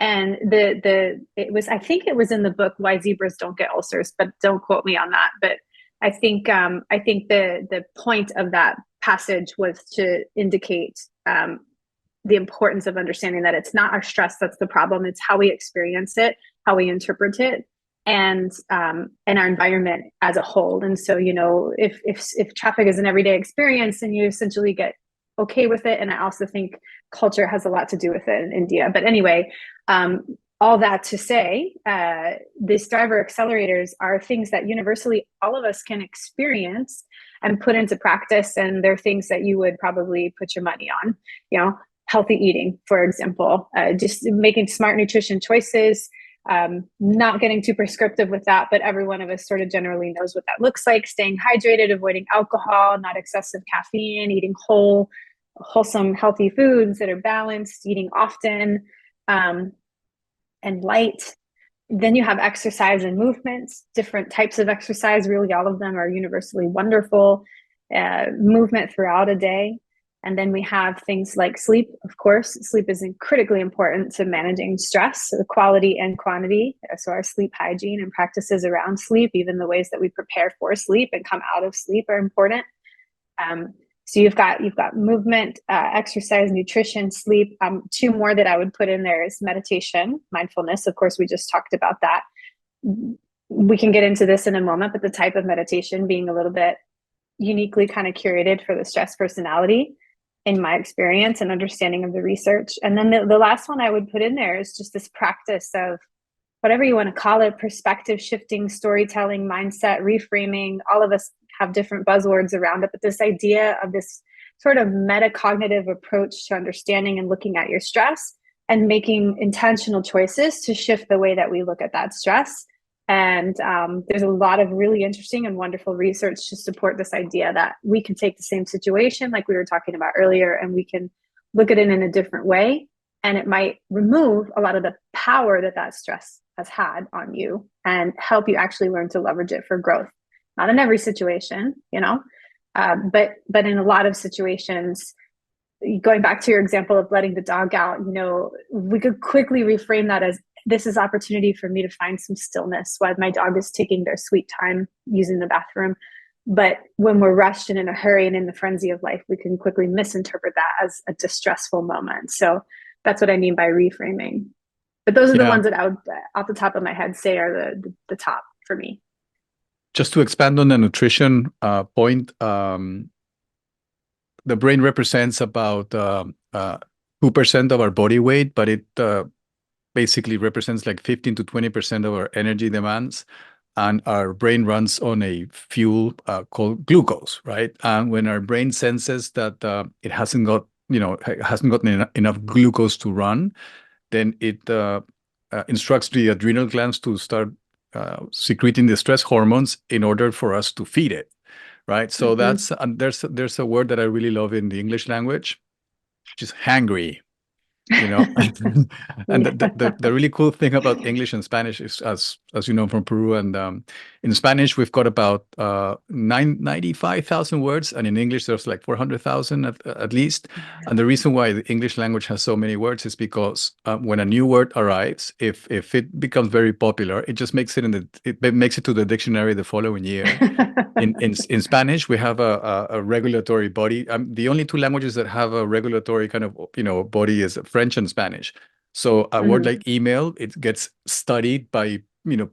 And it was, I think it was in the book Why Zebras Don't Get Ulcers, but don't quote me on that. But I think the point of that passage was to indicate the importance of understanding that it's not our stress that's the problem; it's how we experience it, how we interpret it, and our environment as a whole. And so, you know, if traffic is an everyday experience, then you essentially get okay with it. And I also think culture has a lot to do with it in India. But anyway, all that to say, these driver accelerators are things that universally all of us can experience and put into practice. And they're things that you would probably put your money on, you know, healthy eating, for example, just making smart nutrition choices, not getting too prescriptive with that, but every one of us sort of generally knows what that looks like. Staying hydrated, avoiding alcohol, not excessive caffeine, eating wholesome, healthy foods that are balanced, eating often, and light. Then you have exercise and movements, different types of exercise. Really, all of them are universally wonderful. Movement throughout a day. And then we have things like sleep. Of course, sleep is critically important to managing stress, so the quality and quantity. So our sleep hygiene and practices around sleep, even the ways that we prepare for sleep and come out of sleep, are important. So you've got movement, exercise, nutrition, sleep. Two more that I would put in there is meditation, mindfulness. Of course, we just talked about that. We can get into this in a moment, but the type of meditation being a little bit uniquely kind of curated for the stress personality, in my experience and understanding of the research. And then the last one I would put in there is just this practice of whatever you want to call it, perspective shifting, storytelling, mindset, reframing. All of us have different buzzwords around it, but this idea of this sort of metacognitive approach to understanding and looking at your stress and making intentional choices to shift the way that we look at that stress. And there's a lot of really interesting and wonderful research to support this idea that we can take the same situation, like we were talking about earlier, and we can look at it in a different way. And it might remove a lot of the power that stress has had on you and help you actually learn to leverage it for growth. Not in every situation, you know, but in a lot of situations, going back to your example of letting the dog out, you know, we could quickly reframe that as, this is opportunity for me to find some stillness while my dog is taking their sweet time using the bathroom. But when we're rushed and in a hurry and in the frenzy of life, we can quickly misinterpret that as a distressful moment. So that's what I mean by reframing. But those are the ones that I would, off the top of my head, say are the top for me. Just to expand on the nutrition point, the brain represents about 2% of our body weight, but it basically represents like 15 to 20% of our energy demands. And our brain runs on a fuel called glucose, right? And when our brain senses that it hasn't gotten enough glucose to run, then it instructs the adrenal glands to start secreting the stress hormones in order for us to feed it, right? So that's there's a word that I really love in the English language, which is hangry. You know, and the really cool thing about English and Spanish is, as you know from Peru, and in Spanish we've got about 95,000 words, and in English there's like 400,000 at least. And the reason why the English language has so many words is because when a new word arrives, if it becomes very popular, it just makes it makes it to the dictionary the following year. In Spanish, we have a regulatory body. The only two languages that have a regulatory kind of body is French and Spanish. So a word like email, it gets studied by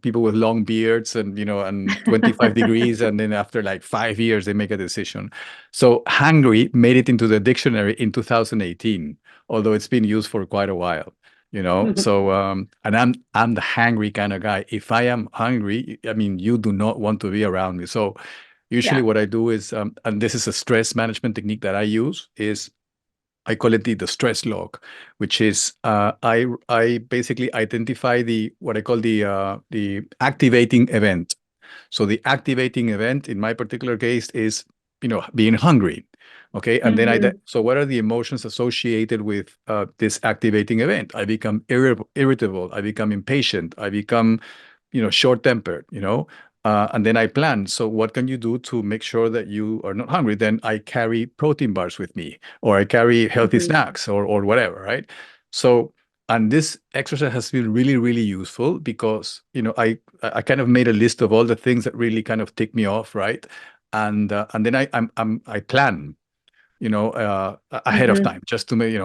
people with long beards and and 25 degrees, and then after like 5 years they make a decision. So hungry made it into the dictionary in 2018, although it's been used for quite a while. So and I'm the hungry kind of guy. If I am hungry, I mean, you do not want to be around me. So usually what I do is, and this is a stress management technique that I use, is I call it the stress log, which is I basically identify what I call the activating event. So the activating event in my particular case is, being hungry. Okay. And Mm-hmm. so what are the emotions associated with this activating event? I become irritable. I become impatient. I become, short-tempered, and then I plan. So what can you do to make sure that you are not hungry? Then I carry protein bars with me, or I carry healthy Mm-hmm. snacks, or whatever, right? So, and this exercise has been really, really useful because, I kind of made a list of all the things that really kind of tick me off, right? And then I plan, ahead of Mm-hmm. time, just to make,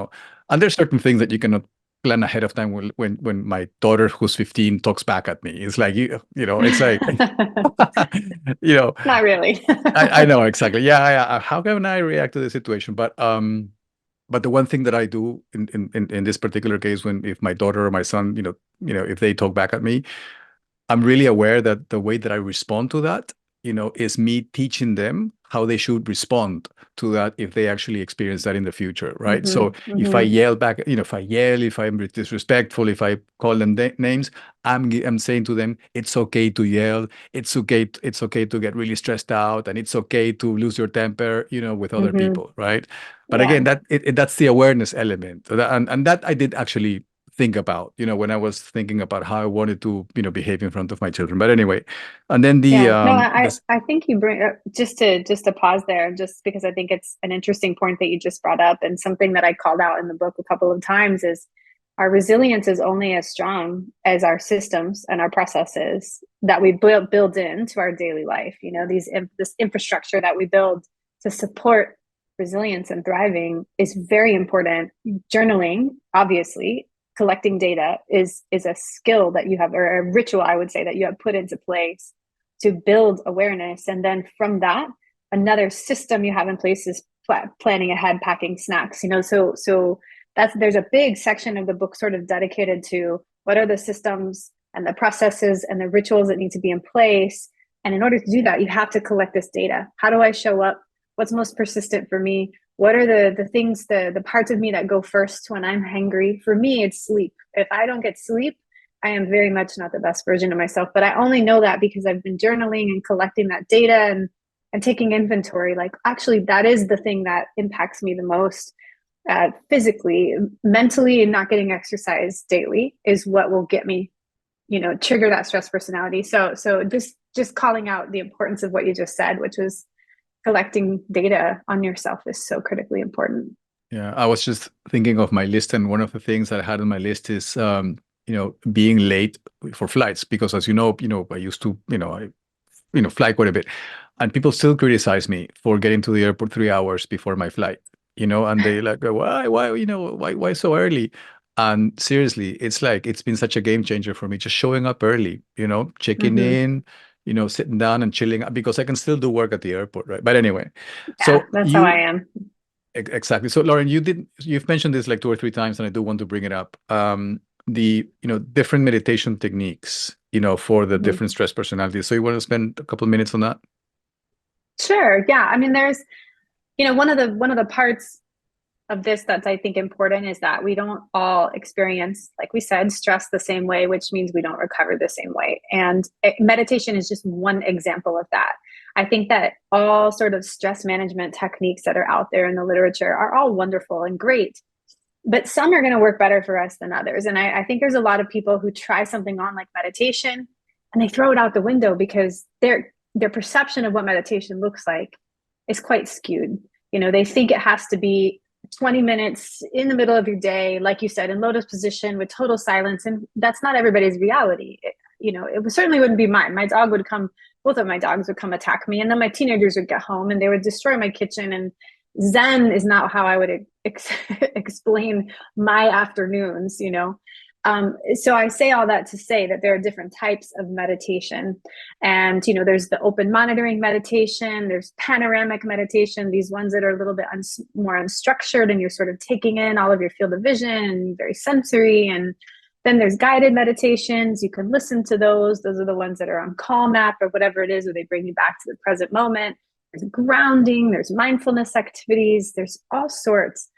and there's certain things that you cannot plan ahead of time when my daughter, who's 15, talks back at me. It's like, it's like, you know, Not really. I know exactly. Yeah, yeah. How can I react to the situation? But the one thing that I do in this particular case, if my daughter or my son, if they talk back at me, I'm really aware that the way that I respond to that, is me teaching them how they should respond to that if they actually experience that in the future, right? Mm-hmm. So if I Mm-hmm. yell back, if I yell, if I'm disrespectful, if I call them names, I'm saying to them, it's okay to yell, it's okay to get really stressed out, and it's okay to lose your temper, with other Mm-hmm. people, right? But Yeah. again, that's the awareness element, and that I did actually think about, when I was thinking about how I wanted to, behave in front of my children. But anyway, and then Yeah, no, this. I think you bring just to pause there, just because I think it's an interesting point that you just brought up, and something that I called out in the book a couple of times is our resilience is only as strong as our systems and our processes that we build into our daily life. This infrastructure that we build to support resilience and thriving is very important. Journaling, obviously, collecting data is a skill that you have, or a ritual, I would say, that you have put into place to build awareness. And then from that, another system you have in place is planning ahead, packing snacks. So there's a big section of the book sort of dedicated to what are the systems and the processes and the rituals that need to be in place. And in order to do that, you have to collect this data. How do I show up? What's most persistent for me? What are the things, the parts of me that go first when I'm hangry? For me, it's sleep. If I don't get sleep, I am very much not the best version of myself. But I only know that because I've been journaling and collecting that data and taking inventory. Like, actually, that is the thing that impacts me the most, physically, mentally, and not getting exercise daily is what will get me, trigger that stress personality. So just calling out the importance of what you just said, which was collecting data on yourself, is so critically important. Yeah, I was just thinking of my list, and one of the things that I had on my list is, being late for flights, because as I used to, fly quite a bit, and people still criticize me for getting to the airport 3 hours before my flight, and they like, why so early? And seriously, it's like, it's been such a game changer for me, just showing up early, checking Mm-hmm. in, sitting down and chilling, because I can still do work at the airport, right? But anyway, Yeah, so that's how I am. exactly. So Lauren, you've mentioned this like 2 or 3 times, and I do want to bring it up. The different meditation techniques, for the Mm-hmm. different stress personalities. So you want to spend a couple of minutes on that? Sure. Yeah. I mean, there's, one of the parts of this that's, I think, important is that we don't all experience, like we said, stress the same way, which means we don't recover the same way. And meditation is just one example of that. I think that all sort of stress management techniques that are out there in the literature are all wonderful and great, but some are going to work better for us than others. And I think there's a lot of people who try something on like meditation and they throw it out the window because their perception of what meditation looks like is quite skewed. They think it has to be 20 minutes in the middle of your day, like you said, in lotus position with total silence. And that's not everybody's reality. It certainly wouldn't be mine. Both of my dogs would come attack me. And then my teenagers would get home and they would destroy my kitchen. And Zen is not how I would explain my afternoons. So I say all that to say that there are different types of meditation. And, there's the open monitoring meditation, there's panoramic meditation, these ones that are a little bit more unstructured, and you're sort of taking in all of your field of vision, very sensory. And then there's guided meditations. You can listen to those. Those are the ones that are on Calm app or whatever it is, where they bring you back to the present moment. There's grounding, there's mindfulness activities, there's all sorts.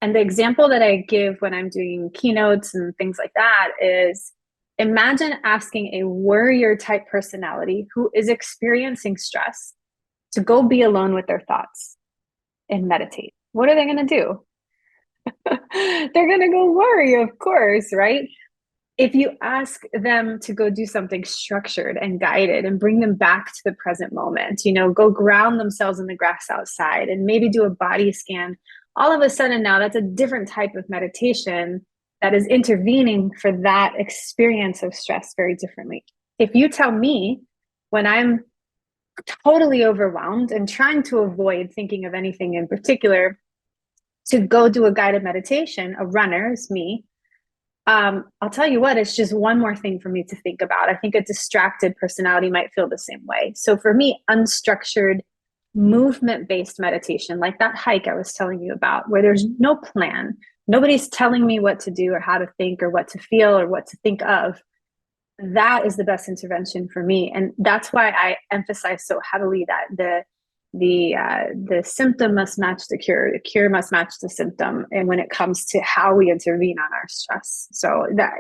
And the example that I give when I'm doing keynotes and things like that is Imagine asking a worrier type personality who is experiencing stress to go be alone with their thoughts and meditate. What are they going to do? They're going to go worry, of course, right? If you ask them to go do something structured and guided and bring them back to the present moment, go ground themselves in the grass outside and maybe do a body scan, all of a sudden now that's a different type of meditation that is intervening for that experience of stress very differently. If you tell me when I'm totally overwhelmed and trying to avoid thinking of anything in particular, to go do a guided meditation, a runner is me. I'll tell you what, it's just one more thing for me to think about. I think a distracted personality might feel the same way. So for me, unstructured, movement-based meditation, like that hike I was telling you about, where there's no plan, nobody's telling me what to do or how to think or what to feel or what to think of, that is the best intervention for me. And that's why I emphasize so heavily that the symptom must match the cure must match the symptom, and when it comes to how we intervene on our stress. So that,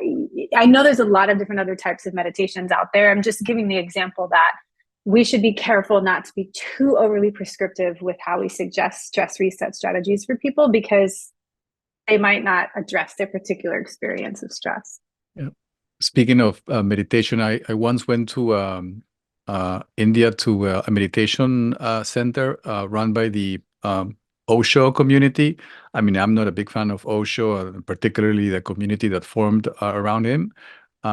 I know there's a lot of different other types of meditations out there. I'm just giving the example that we should be careful not to be too overly prescriptive with how we suggest stress reset strategies for people, because they might not address their particular experience of stress. Yeah. Speaking of meditation, I once went to India to a meditation center run by the Osho community. I mean, I'm not a big fan of Osho, particularly the community that formed around him.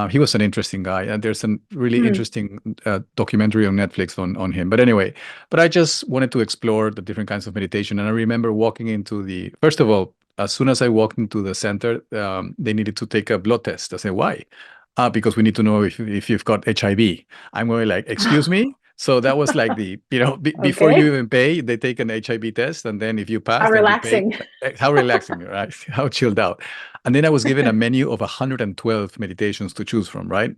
He was an interesting guy, and there's a really interesting documentary on Netflix on him. But anyway, I just wanted to explore the different kinds of meditation. And I remember walking into first of all, as soon as I walked into the center, they needed to take a blood test. I said, why? Because we need to know if you've got HIV. I'm going like, excuse me? So that was like before you even pay, they take an HIV test. And then if you pass, How then you pay. relaxing. How relaxing, right? How chilled out. And then I was given a menu of 112 meditations to choose from, right?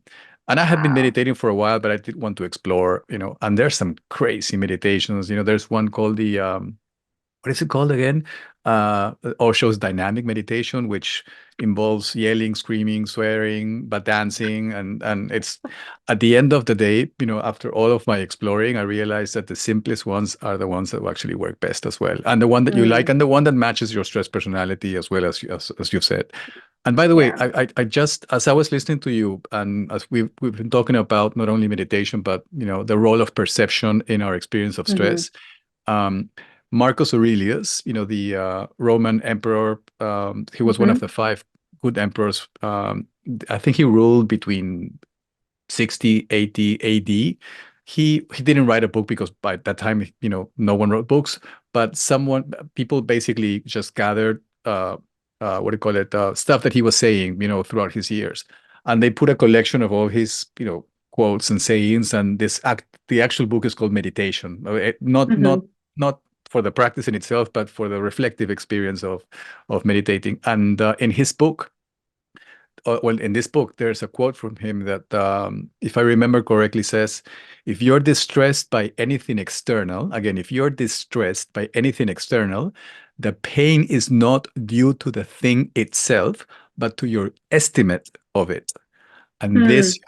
And I had been meditating for a while, but I did want to explore, and there's some crazy meditations. There's one called what is it called again? Osho's dynamic meditation, which involves yelling, screaming, swearing, but dancing. And it's at the end of the day, after all of my exploring, I realized that the simplest ones are the ones that will actually work best as well. And the one that you like, and the one that matches your stress personality as well, as you've said. And by the way, I just, as I was listening to you, and as we've been talking about not only meditation, but the role of perception in our experience of stress. Marcus Aurelius, the Roman emperor, he was one of the 5 good emperors. I think he ruled between 60, 80 AD. He didn't write a book because by that time, no one wrote books, but people basically just gathered, what do you call it, stuff that he was saying, throughout his years. And they put a collection of all his, quotes and sayings, and the actual book is called Meditation. Not for the practice in itself, but for the reflective experience of meditating. And in his book, in this book, there's a quote from him that, if I remember correctly, says, if you're distressed by anything external, again, if you're distressed by anything external, the pain is not due to the thing itself, but to your estimate of it. And this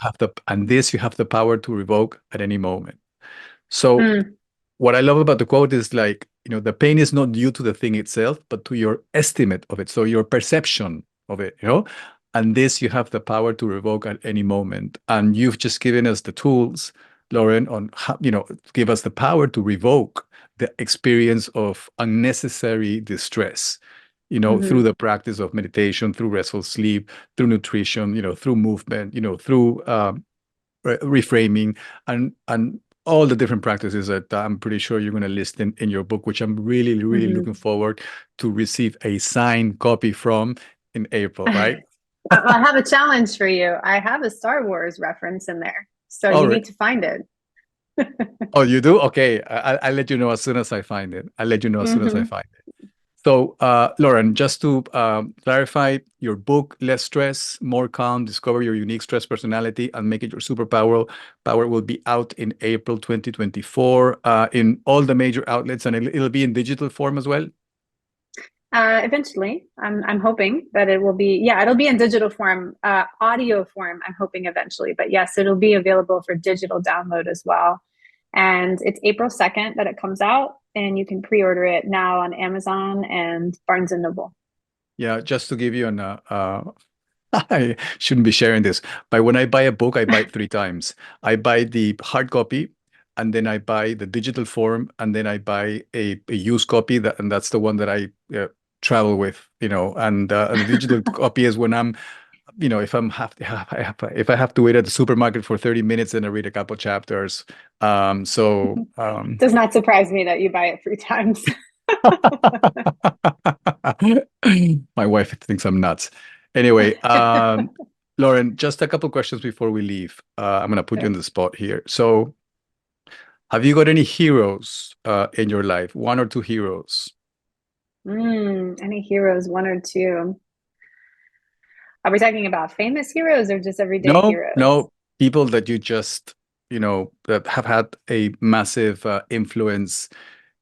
you have the power to revoke at any moment. So what I love about the quote is like, the pain is not due to the thing itself, but to your estimate of it. So your perception of it, and this you have the power to revoke at any moment. And you've just given us the tools, Lauren, on how, give us the power to revoke the experience of unnecessary distress, through the practice of meditation, through restful sleep, through nutrition, through movement, through reframing, and all the different practices that I'm pretty sure you're going to list in your book, which I'm really, really looking forward to receive a signed copy from in April, right? I have a challenge for you. I have a Star Wars reference in there, so you need to find it. Oh, you do? Okay. I'll let you know as soon as I find it. So, Lauren, just to clarify, your book, Less Stress, More Calm, Discover Your Unique Stress Personality and Make It Your Superpower, will be out in April 2024 in all the major outlets, and it'll be in digital form as well? Eventually, I'm hoping that it will be, yeah, it'll be in digital form, audio form. I'm hoping eventually, but yes, it'll be available for digital download as well. And it's April 2nd that it comes out, and you can pre-order it now on Amazon and Barnes and Noble. Yeah, just to give you an I shouldn't be sharing this, but when I buy a book, I buy it three times. I buy the hard copy, and then I buy the digital form, and then I buy a used copy and that's the one that I travel with, and the digital copy is when I'm, if I'm have if I have to wait at the supermarket for 30 minutes, then I read a couple chapters. Does not surprise me that you buy it three times. My wife thinks I'm nuts. Anyway, Lauren, just a couple questions before we leave. I'm going to put you on Sure. the spot here. So, have you got any heroes in your life? One or two heroes? Any heroes, one or two? Are we talking about famous heroes or just everyday No, heroes? no, people that you just, that have had a massive influence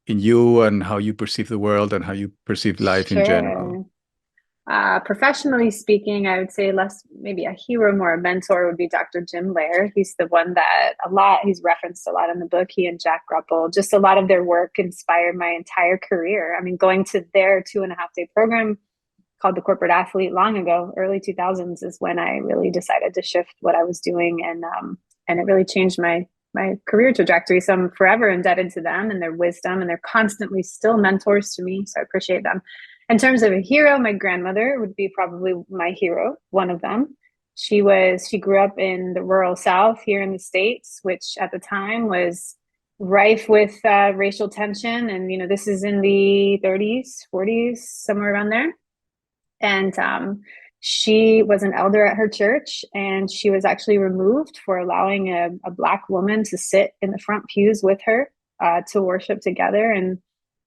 in you and how you perceive the world and how you perceive life in general. Sure. Professionally speaking, I would say less maybe a hero, more a mentor would be Dr. Jim Lair. He's the one that he's referenced a lot in the book. He and Jack Ruppel, just a lot of their work inspired my entire career. I mean, going to their 2.5 day program called the Corporate Athlete long ago, early 2000s, is when I really decided to shift what I was doing, and it really changed my career trajectory. So I'm forever indebted to them and their wisdom, and they're constantly still mentors to me. So I appreciate them. In terms of a hero, my grandmother would be probably my hero, one of them. She grew up in the rural South here in the States, which at the time was rife with racial tension. And, this is in the 30s, 40s, somewhere around there. And she was an elder at her church, and she was actually removed for allowing a Black woman to sit in the front pews with her to worship together. And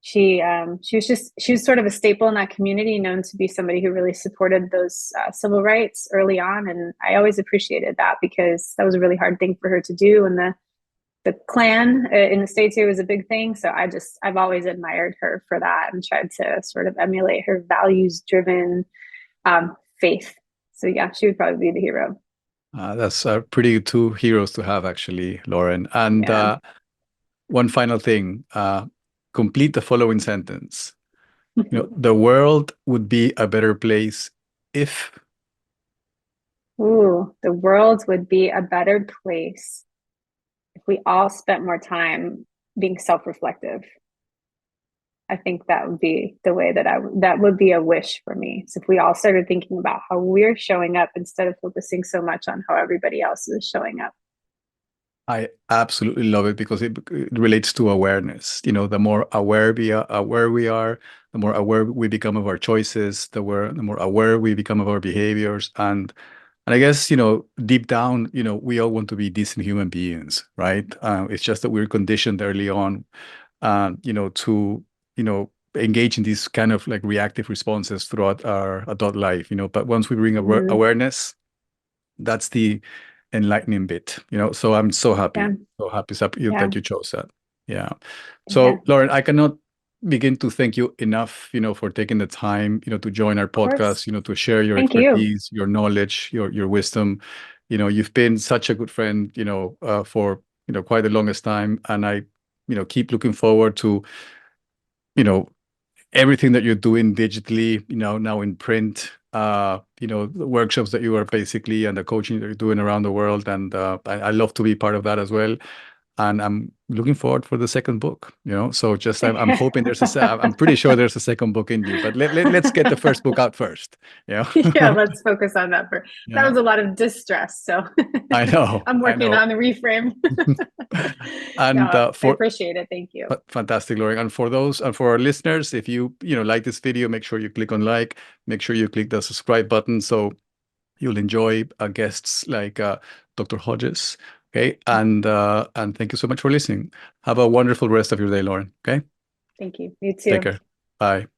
she was sort of a staple in that community, known to be somebody who really supported those civil rights early on. And I always appreciated that, because that was a really hard thing for her to do. And the Klan in the States here was a big thing. So I've always admired her for that and tried to sort of emulate her values driven faith. So yeah, she would probably be the hero. That's pretty two heroes to have, actually, Lauren. And Yeah. one final thing, complete the following sentence. The world would be a better place if. Ooh, the world would be a better place if we all spent more time being self-reflective. I think that would be the way that would be a wish for me. So if we all started thinking about how we're showing up instead of focusing so much on how everybody else is showing up. I absolutely love it because it relates to awareness. The more aware we are, the more aware we become of our choices, the more aware we become of our behaviors. And I guess, deep down, we all want to be decent human beings, right? It's just that we're conditioned early on, to, engage in these kind of like reactive responses throughout our adult life, but once we bring Mm-hmm. awareness, that's the enlightening bit, so I'm Yeah. so happy Yeah. that you chose that. Yeah. Yeah. So, Lauren, I cannot begin to thank you enough, for taking the time, to join our Of course. podcast, to share your Thank you. expertise, your knowledge, your wisdom. You've been such a good friend, for, quite the longest time. And I, keep looking forward to, you know, everything that you're doing digitally, now in print, the workshops that you are basically and the coaching that you're doing around the world. And I love to be part of that as well. And I'm looking forward for the second book, so just I'm hoping I'm pretty sure there's a second book in you, but let's get the first book out first. Yeah. Yeah, let's focus on that for that Yeah. was a lot of distress. So I know. I'm I working know. on the reframe. And No, I for appreciate it. Thank you. fantastic, Lauren. And for our listeners, if you like this video, make sure you click on like, make sure you click the subscribe button so you'll enjoy guests like Dr. Hodges. Okay. And thank you so much for listening. Have a wonderful rest of your day, Lauren. Okay. Thank you. You Take too. care. Bye.